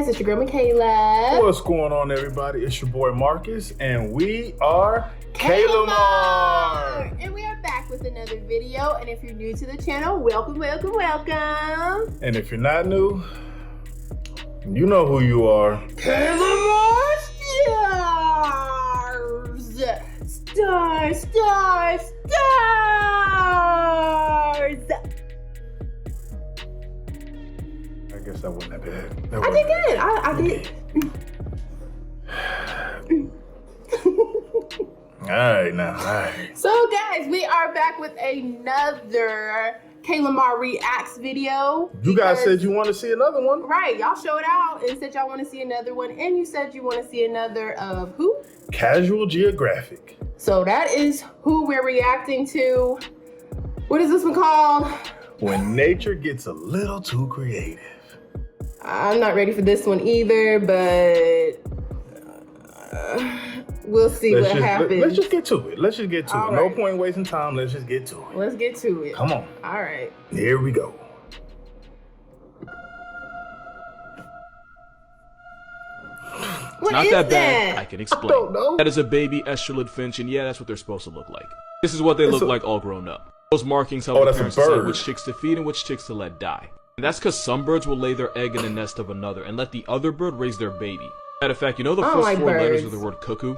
guys, it's your girl Kayla. What's going on, everybody? It's your boy Marcus, and we are KaylaMar. And we are back with another video. And if you're new to the channel, welcome. And if you're not new, you know who you are. KaylaMar stars. I guess that wasn't that bad. I did good. I did. All right. So guys, we are back with another KaylaMar Reacts video. You guys said you want to see another one. Right, y'all showed out and said y'all want to see another one, and you said you want to see another of who? Casual Geographic. So that is who we're reacting to. What is this one called? When nature gets a little too creative. I'm not ready for this one either, but we'll see what happens. Let's just get to it. No right. point wasting time. Let's just get to it. Let's get to it. Come on. All right. Here we go. What Not is that bad. I can explain. I don't know. That is a baby estrelid finch, and yeah, that's what they're supposed to look like. This is what they look like all grown up. Those markings help the parents decide which chicks to feed and which chicks to let die. And that's because some birds will lay their egg in the nest of another and let the other bird raise their baby. Matter of fact, you know the first four letters of the word cuckoo?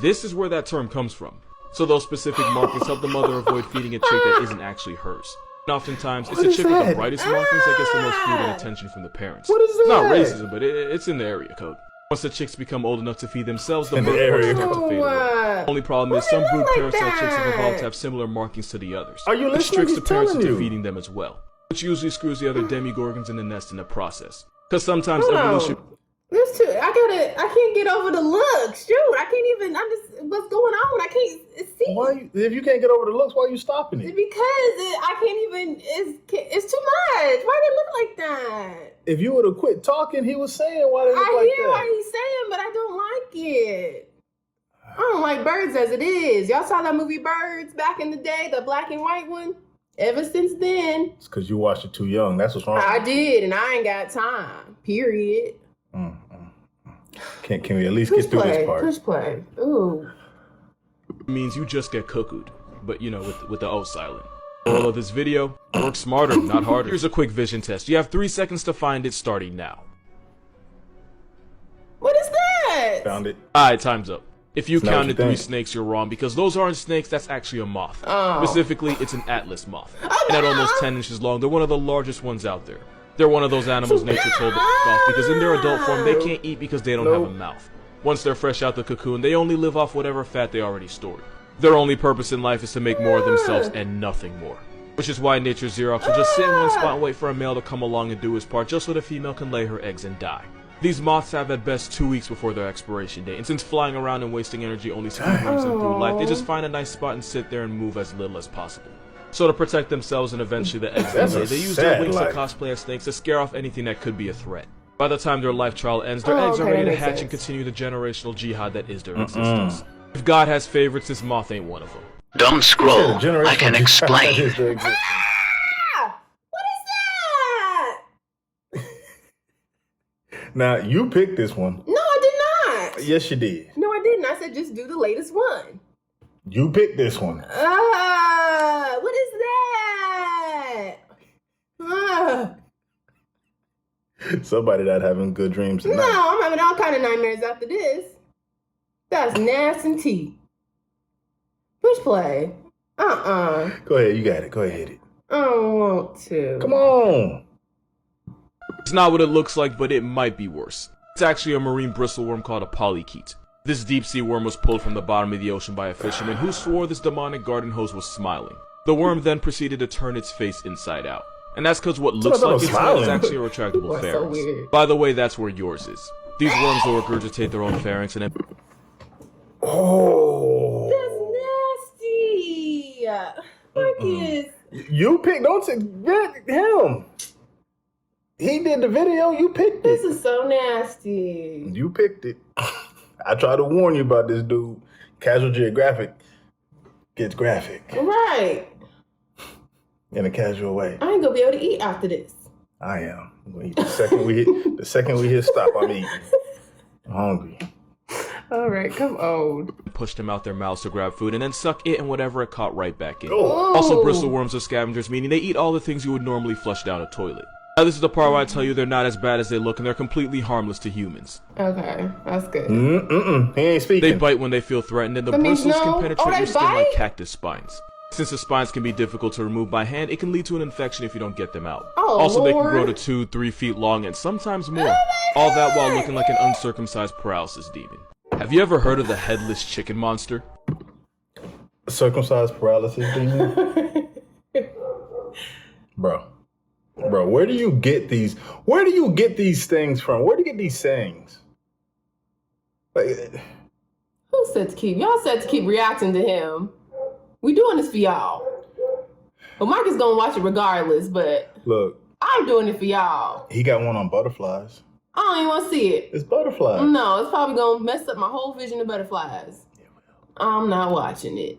This is where that term comes from. So those specific markings help the mother avoid feeding a chick that isn't actually hers. And oftentimes, it's a chick with the brightest markings that gets the most food and attention from the parents. What is that? It's not racism, but it's in the area code. Once the chicks become old enough to feed themselves, the bird start to fade away. Only problem is some brood parasite chicks have evolved to have similar markings to the others. Are you listening? Which tricks the parents into feeding them as well, which usually screws the other demigorgons in the nest in the process. Because sometimes evolution... There's two. I can't get over the looks. Shoot, I can't even. What's going on? I can't see. Why? If you can't get over the looks, why are you stopping it? Because I can't even. It's too much. Why do they look like that? If you would have quit talking, he was saying why they look like that. I hear what he's saying, but I don't like it. I don't like birds as it is. Y'all saw that movie Birds back in the day, the black and white one? Ever since then. It's because you watched it too young. That's what's wrong. I did, and I ain't got time. Period. Can we at least get through this part? Push play. Ooh. means you just get cuckooed, but you know, with the O silent. Moral of this video, work smarter, not harder. Here's a quick vision test. You have 3 seconds to find it, starting now. What is that? Found it. Alright, time's up. If you counted 3 snakes, you're wrong, because those aren't snakes, that's actually a moth. Specifically, it's an atlas moth. And at almost 10 inches long, they're one of the largest ones out there. They're one of those animals nature told to fuck off, because in their adult form, they can't eat because they don't have a mouth. Once they're fresh out the cocoon, they only live off whatever fat they already stored. Their only purpose in life is to make more of themselves and nothing more. Which is why nature's Xerox will just sit in one spot and wait for a male to come along and do his part just so the female can lay her eggs and die. These moths have at best 2 weeks before their expiration date, and since flying around and wasting energy only brings them through life, they just find a nice spot and sit there and move as little as possible. So to protect themselves and eventually the eggs they use their wings to cosplay as snakes to scare off anything that could be a threat. By the time their life trial ends, their eggs are ready to hatch and continue the generational jihad that is their existence. If God has favorites, this moth ain't one of them. Don't scroll. I can explain. What is that? Now, you picked this one. No, I did not. Yes, you did. No, I didn't. I said just do the latest one. You picked this one. What is that? Somebody not having good dreams tonight. No, I'm having all kind of nightmares after this. That's nasty. Push play. Go ahead, you got it. Go ahead, hit it. I don't want to. Come on. It's not what it looks like, but it might be worse. It's actually a marine bristleworm called a polychaete. This deep-sea worm was pulled from the bottom of the ocean by a fisherman who swore this demonic garden hose was smiling. The worm then proceeded to turn its face inside out. And that's because what looks like it's not is actually a retractable pharynx. So by the way, that's where yours is. These worms will regurgitate their own pharynx and then... Oh. That's nasty. Marcus. You picked, don't say him. He did the video, you picked it. This is so nasty. You picked it. I tried to warn you about this dude. Casual Geographic gets graphic. Right. In a casual way. I ain't gonna be able to eat after this. I am. I'm gonna eat the second we hit stop, I'm eating. I'm hungry. All right, come on. Push them out their mouths to grab food and then suck it and whatever it caught right back in. Oh. Also, bristle worms are scavengers, meaning they eat all the things you would normally flush down a toilet. Now, this is the part where I tell you they're not as bad as they look and they're completely harmless to humans. Okay, that's good. He ain't speaking. They bite when they feel threatened, and the bristles can penetrate your skin like cactus spines. Since the spines can be difficult to remove by hand, it can lead to an infection if you don't get them out. Also, they can grow to 2-3 feet long and sometimes more. All that while looking like an uncircumcised paralysis demon. Have you ever heard of the headless chicken monster? Circumcised paralysis demon? Bro, where do you get these? Where do you get these things from? Where do you get these sayings? Like, Who said to keep? Y'all said to keep reacting to him. We doing this for y'all. Well, Mike is gonna watch it regardless, but look, I'm doing it for y'all. He got one on butterflies. I don't even want to see it. It's butterflies. No, it's probably gonna mess up my whole vision of butterflies. I'm not watching it.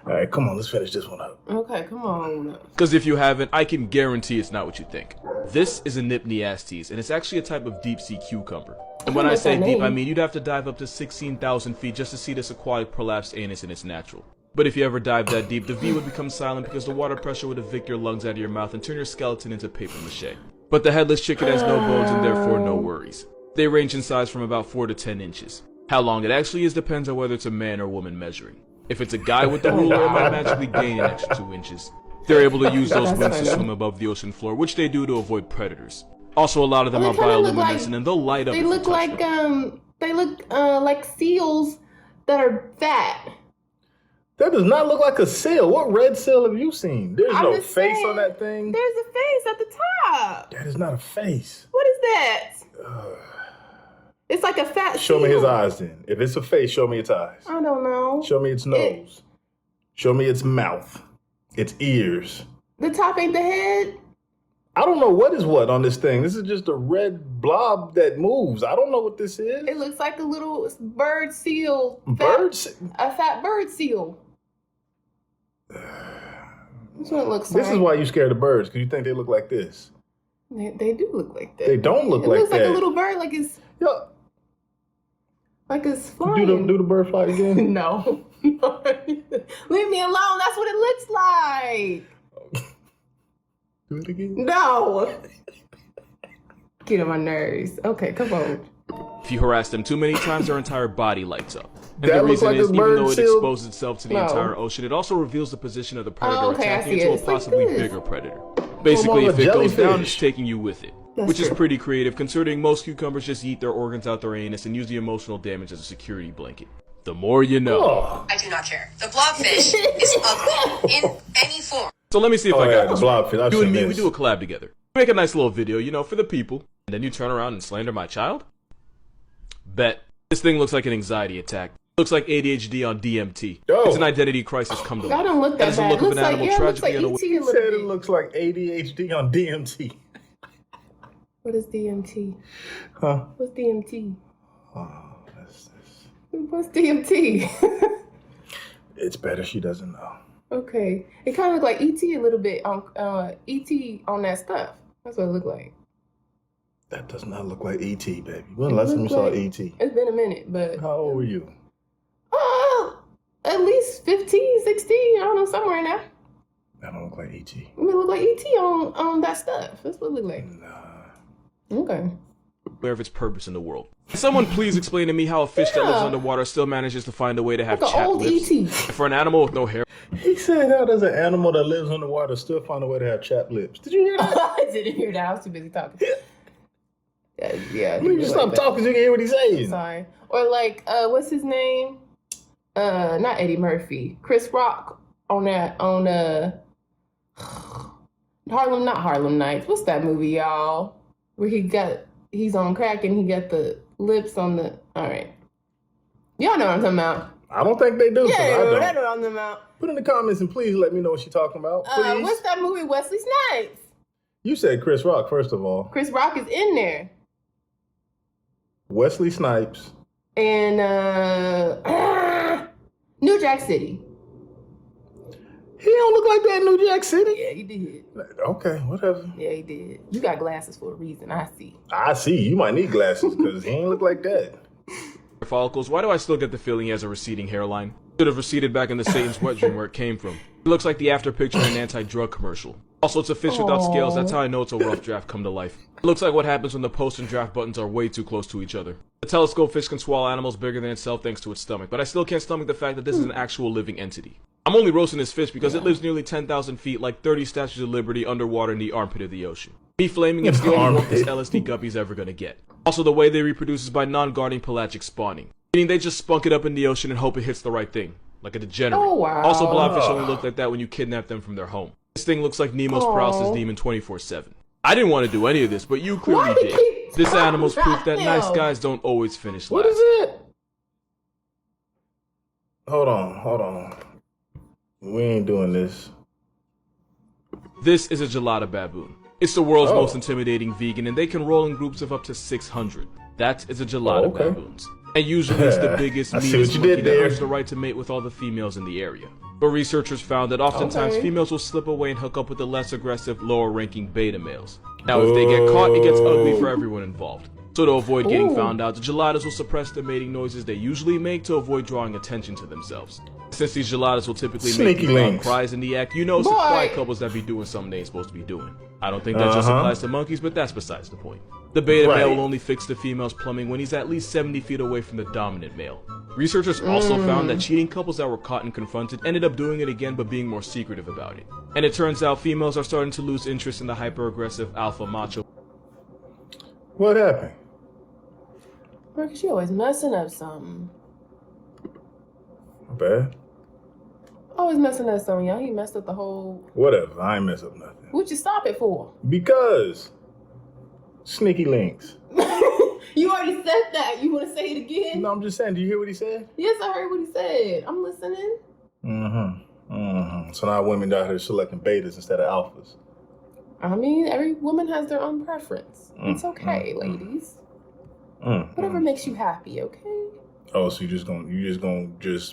All right, come on, let's finish this one up. Okay, come on. Because if you haven't, I can guarantee it's not what you think. This is a Nypniastes, and it's actually a type of deep-sea cucumber. And when I say deep, I mean you'd have to dive up to 16,000 feet just to see this aquatic prolapsed anus in its natural. But if you ever dive that deep, the V would become silent because the water pressure would evict your lungs out of your mouth and turn your skeleton into paper mache. But the headless chicken has no bones and therefore no worries. They range in size from about 4 to 10 inches. How long it actually is depends on whether it's a man or woman measuring. If it's a guy with the ruler, it might magically gain an extra 2 inches. They're able to use those wings to swim above the ocean floor, which they do to avoid predators. Also, a lot of them are bioluminescent and they'll light up. They look like like seals that are fat. That does not look like a seal. What red seal have you seen? There's no face on that thing. There's a face at the top. That is not a face. What is that? It's like a fat Show me seal. his eyes then. If it's a face, show me its eyes. I don't know. Show me its nose. Show me its mouth. Its ears. The top ain't the head? I don't know what is what on this thing. This is just a red blob that moves. I don't know what this is. It looks like a little bird seal. A fat bird seal. That's what it looks like. This is why you scared of birds, because you think they look like this. They do look like that. They don't look like that. It looks like a little bird, like it's... Yo. Like it's flying. Do the bird fly again? No. Leave me alone. That's what it looks like. Do it again? No. Get on my nerves. Okay, come on. If you harass them too many times, their entire body lights up. And that the reason like is, even though it seal? exposes itself to the entire ocean, it also reveals the position of the predator attacking it into a possibly bigger predator. Basically, if it goes down, it's taking you with it. Which is pretty creative, considering most cucumbers just eat their organs out their anus and use the emotional damage as a security blanket. The more you know. Oh. I do not care. The blobfish is ugly in any form. So let me see if I got the blobfish. You and me, we do a collab together. Make a nice little video, you know, for the people. And then you turn around and slander my child? Bet. This thing looks like an anxiety attack. Looks like ADHD on DMT. Oh. It's an identity crisis come to life. I don't look that bad. Look of an animal tragically looks like He said it looks like ADHD on DMT. What is DMT? Huh? What's DMT? Oh, What's DMT? It's better she doesn't know. Okay. It kind of looked like ET a little bit on ET on that stuff. That's what it looked like. That does not look like ET, baby. When the last time you saw ET? It's been a minute, but... How old were you? At least 15, 16, I don't know, somewhere in there. That don't look like ET. It look like ET on that stuff. That's what it look like. Nah. Okay. Aware of its purpose in the world. Can someone please explain to me how a fish that lives underwater still manages to find a way to have like chapped old lips? ET. For an animal with no hair. He said how does an animal that lives underwater still find a way to have chapped lips? Did you hear that? I didn't hear that. I was too busy talking. Yeah. You just stop talking so you can hear what he's saying. Sorry. Or like, what's his name? Not Eddie Murphy. Chris Rock on Harlem Nights. What's that movie, y'all? Where he's on crack and he got the lips on the... All right. Y'all know what I'm talking about. I don't think they do. Yeah, I don't. I know what I'm talking about. Put in the comments and please let me know what you're talking about. Please. What's that movie, Wesley Snipes? You said Chris Rock, first of all. Chris Rock is in there. Wesley Snipes. And New Jack City. He don't look like that in New Jack City. Yeah, he did. Okay, whatever. Yeah, he did. You got glasses for a reason. I see. I see. You might need glasses because he ain't look like that. Follicles, why do I still get the feeling he has a receding hairline? Should have receded back into Satan's wet dream where it came from. It looks like the after picture in an anti-drug commercial. Also, it's a fish without scales. That's how I know it's a rough draft come to life. It looks like what happens when the post and draft buttons are way too close to each other. The telescope fish can swallow animals bigger than itself thanks to its stomach, but I still can't stomach the fact that this is an actual living entity. I'm only roasting this fish because it lives nearly 10,000 feet, like 30 Statues of Liberty underwater in the armpit of the ocean. Me flaming it's the only warmth this LSD guppy's ever gonna get. Also, the way they reproduce is by non-guarding pelagic spawning, meaning they just spunk it up in the ocean and hope it hits the right thing, like a degenerate. Oh, wow. Also, blobfish only look like that when you kidnap them from their home. This thing looks like Nemo's paralysis demon 24/7. I didn't want to do any of this, but you clearly did. This animal's proof that nice guys don't always finish last. What is it? Hold on. We ain't doing this. This is a Gelada baboon. It's the world's most intimidating vegan, and they can roll in groups of up to 600. That is a Gelada baboons. And usually it's the biggest, meanest monkey that earns the right to mate with all the females in the area. But researchers found that oftentimes females will slip away and hook up with the less aggressive, lower-ranking beta males. Now, if they get caught, it gets ugly for everyone involved. So to avoid getting found out, the Geladas will suppress the mating noises they usually make to avoid drawing attention to themselves. Since these Geladas will typically make these loud cries in the act, you know some quiet couples that be doing something they ain't supposed to be doing. I don't think that just applies to monkeys, but that's besides the point. The beta male will only fix the female's plumbing when he's at least 70 feet away from the dominant male. Researchers also found that cheating couples that were caught and confronted ended up doing it again but being more secretive about it. And it turns out females are starting to lose interest in the hyper-aggressive alpha macho. What happened? Marcus, you always messing up something. Bad. Always messing up something, y'all. He messed up the whole... Whatever. I ain't mess up nothing. What'd you stop it for? Because sneaky links. You already said that. You want to say it again? No, I'm just saying. Do you hear what he said? Yes, I heard what he said. I'm listening. So now women out here selecting betas instead of alphas. I mean, every woman has their own preference. It's okay, ladies. Whatever makes you happy, okay? Oh, so you just gonna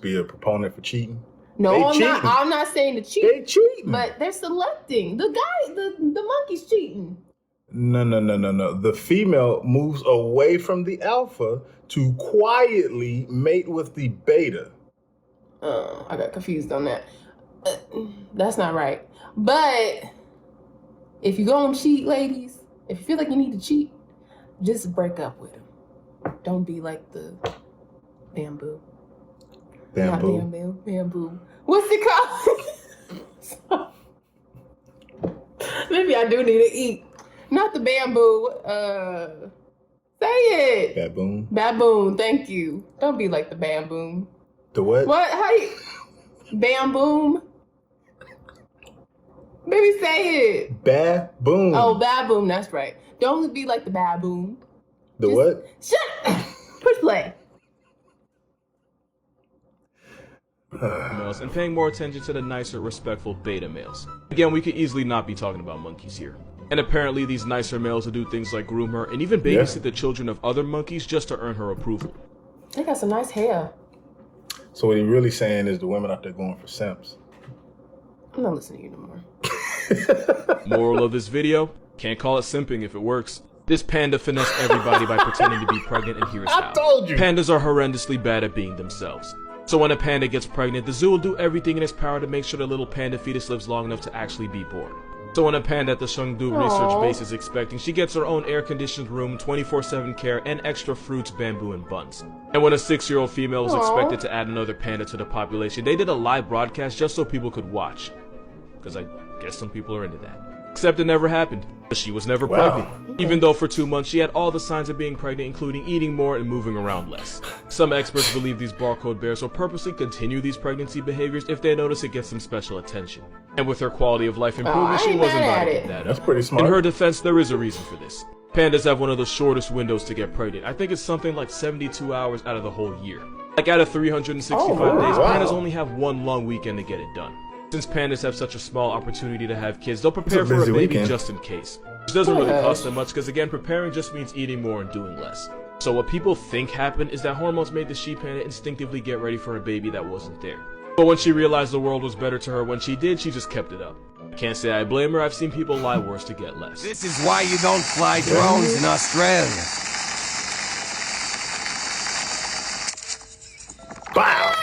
be a proponent for cheating? No, I'm not saying to cheat. They cheating. But they're selecting. The monkey's cheating. No. The female moves away from the alpha to quietly mate with the beta. I got confused on that. That's not right. But if you go and cheat, ladies, if you feel like you need to cheat, just break up with him. Don't be like the bamboo. Bamboo. Not bamboo. What's it called? Maybe I do need to eat. Not the bamboo. Say it. Baboon. Baboon. Thank you. Don't be like the bamboo. The what? What? How you? Bamboo. Maybe say it. Baboon. Oh, baboon. That's right. Don't be like the baboon. The what? Shut up. Push play. Males and paying more attention to the nicer, respectful beta males. Again, we could easily not be talking about monkeys here. And apparently these nicer males will do things like groom her and even babysit the children of other monkeys just to earn her approval. They got some nice hair. So what he really saying is the women out there going for simps. I'm not listening to you no more. Moral of this video, can't call it simping if it works. This panda finessed everybody by pretending to be pregnant, and here's how. I told you! Pandas are horrendously bad at being themselves. So when a panda gets pregnant, the zoo will do everything in its power to make sure the little panda fetus lives long enough to actually be born. So when a panda at the Chengdu research base is expecting, she gets her own air-conditioned room, 24/7 care, and extra fruits, bamboo, and buns. And when a 6-year-old female was expected to add another panda to the population, they did a live broadcast just so people could watch. Because I guess some people are into that. Except it never happened. She was never pregnant. Even though for 2 months she had all the signs of being pregnant, including eating more and moving around less. Some experts believe these barcode bears will purposely continue these pregnancy behaviors if they notice it gets some special attention. And with her quality of life improving, she wasn't about to get that. That's pretty smart. In her defense, there is a reason for this. Pandas have one of the shortest windows to get pregnant. I think it's something like 72 hours out of the whole year. Like out of 365 days, pandas only have one long weekend to get it done. Since pandas have such a small opportunity to have kids, they'll prepare for a baby just in case. Which doesn't really cost them much because again, preparing just means eating more and doing less. So what people think happened is that hormones made the she panda instinctively get ready for a baby that wasn't there. But when she realized the world was better to her when she did, she just kept it up. I can't say I blame her. I've seen people lie worse to get less. This is why you don't fly drones in Australia. Wow.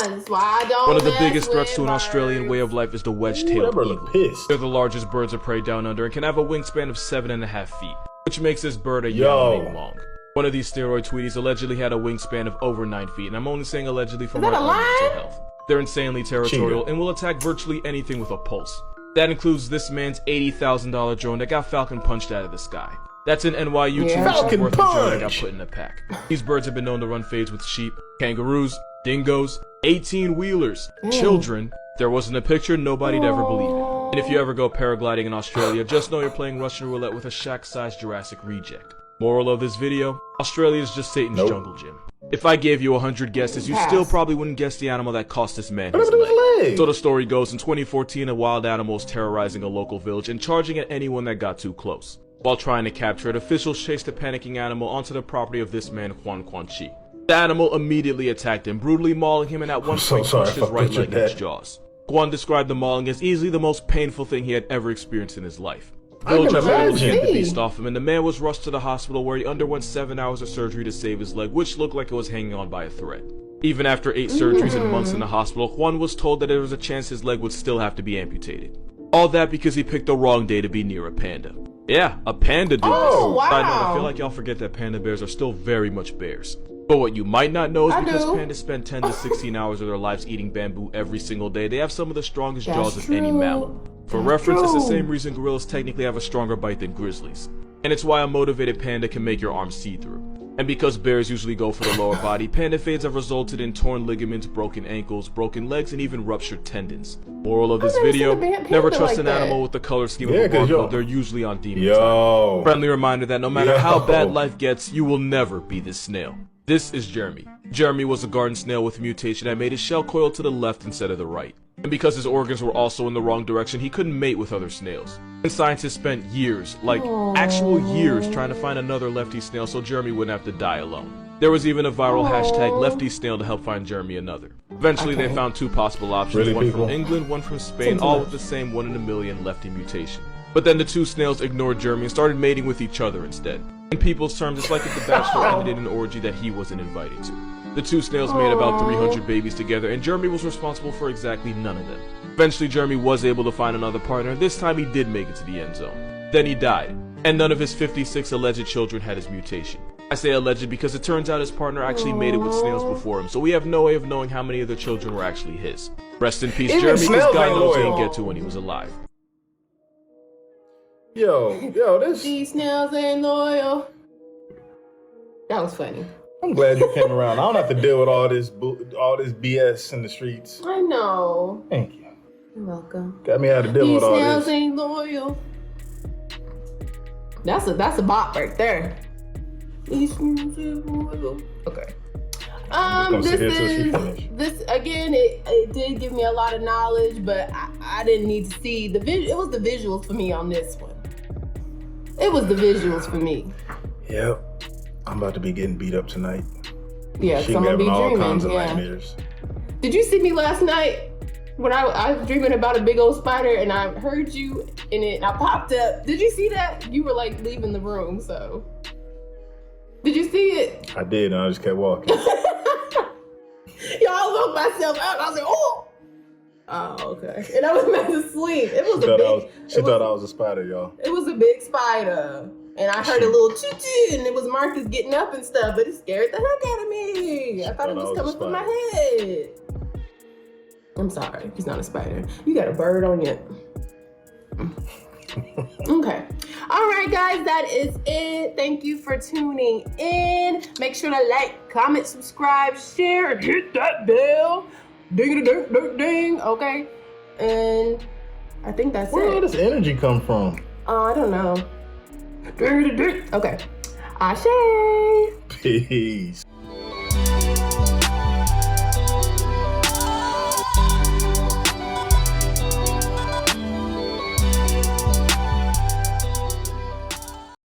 That's why I don't One of the mess biggest threats with to an Australian birds. way of life is the wedge-tailed That bird eagle. look pissed. They're the largest birds of prey down under and can have a wingspan of 7.5 feet, which makes this bird a Yo. young long. One of these steroid tweeties allegedly had a wingspan of over 9 feet, and I'm only saying allegedly for Is my that a own lie? mental health. They're insanely territorial Cheater. and will attack virtually anything with a pulse. That includes this man's $80,000 drone that got falcon punched out of the sky. That's an NYU tuition Falcon worth of drone that got punch. put in a pack. These birds have been known to run fades with sheep, kangaroos, dingoes, 18-wheelers, children. There wasn't a picture, nobody'd ever believe it. And if you ever go paragliding in Australia, just know you're playing Russian roulette with a shack-sized Jurassic reject. Moral of this video, Australia is just Satan's jungle gym. If I gave you 100 guesses, you still probably wouldn't guess the animal that cost this man his leg. So the story goes, in 2014, a wild animal was terrorizing a local village and charging at anyone that got too close. While trying to capture it, officials chased the panicking animal onto the property of this man, Juan Chi. The animal immediately attacked him, brutally mauling him, and at one point punched his right leg in his jaws. Juan described the mauling as easily the most painful thing he had ever experienced in his life. Villagers were able to get the beast off him, and the man was rushed to the hospital where he underwent 7 hours of surgery to save his leg, which looked like it was hanging on by a thread. Even after 8 surgeries and months in the hospital, Juan was told that there was a chance his leg would still have to be amputated. All that because he picked the wrong day to be near a panda. Yeah, a panda did this. Wow. I know, I feel like y'all forget that panda bears are still very much bears. But what you might not know is because pandas spend 10 to 16 hours of their lives eating bamboo every single day, they have some of the strongest jaws of any mammal. For reference, it's the same reason gorillas technically have a stronger bite than grizzlies. And it's why a motivated panda can make your arms see-through. And because bears usually go for the lower body, panda fades have resulted in torn ligaments, broken ankles, broken legs, and even ruptured tendons. Moral of this video, never trust an animal with the color scheme of a barcode. They're usually on demon time. Friendly reminder that no matter how bad life gets, you will never be this snail. This is Jeremy. Jeremy was a garden snail with a mutation that made his shell coil to the left instead of the right. And because his organs were also in the wrong direction, he couldn't mate with other snails. And scientists spent years, like actual years, trying to find another lefty snail so Jeremy wouldn't have to die alone. There was even a viral hashtag lefty snail to help find Jeremy another. Eventually they found 2 possible options, one from England, one from Spain, all with the same 1 in a million lefty mutation. But then the 2 snails ignored Jeremy and started mating with each other instead. In people's terms, it's like if the Bachelor ended in an orgy that he wasn't invited to. The 2 snails made about 300 babies together, and Jeremy was responsible for exactly none of them. Eventually, Jeremy was able to find another partner, and this time he did make it to the end zone. Then he died, and none of his 56 alleged children had his mutation. I say alleged because it turns out his partner actually mated with snails before him, so we have no way of knowing how many of the children were actually his. Rest in peace, Jeremy, because God knows he didn't get to when he was alive. Yo, this... These snails ain't loyal. That was funny. I'm glad you came around. I don't have to deal with all this BS in the streets. I know. Thank you. You're welcome. Got me out to deal with all These snails this. ain't loyal. That's a bop right there. These snails ain't loyal. Okay. This again. It did give me a lot of knowledge, but I didn't need to see the visual. It was the visuals for me on this one. It was the visuals for me. Yep. I'm about to be getting beat up tonight. Yeah, She so I'm gonna be all dreaming. kinds of Yeah. nightmares. Did you see me last night when I was dreaming about a big old spider and I heard you in it and I popped up? Did you see that? You were like leaving the room, so. Did you see it? I did, and I just kept walking. Yo, I woke myself up. I was like, oh. Oh, okay. And I was back to sleep. It was She thought I was a spider, y'all. It was a big spider. And I heard a little choo-choo, and it was Marcus getting up and stuff, but it scared the heck out of me. I thought it was coming from my head. I'm sorry, he's not a spider. You got a bird on you. Okay. All right, guys, that is it. Thank you for tuning in. Make sure to like, comment, subscribe, share, and hit that bell. Ding-a-ding-ding-ding, okay? And I think that's Where it. did this energy come from? I don't know. Okay. Ashe. Peace.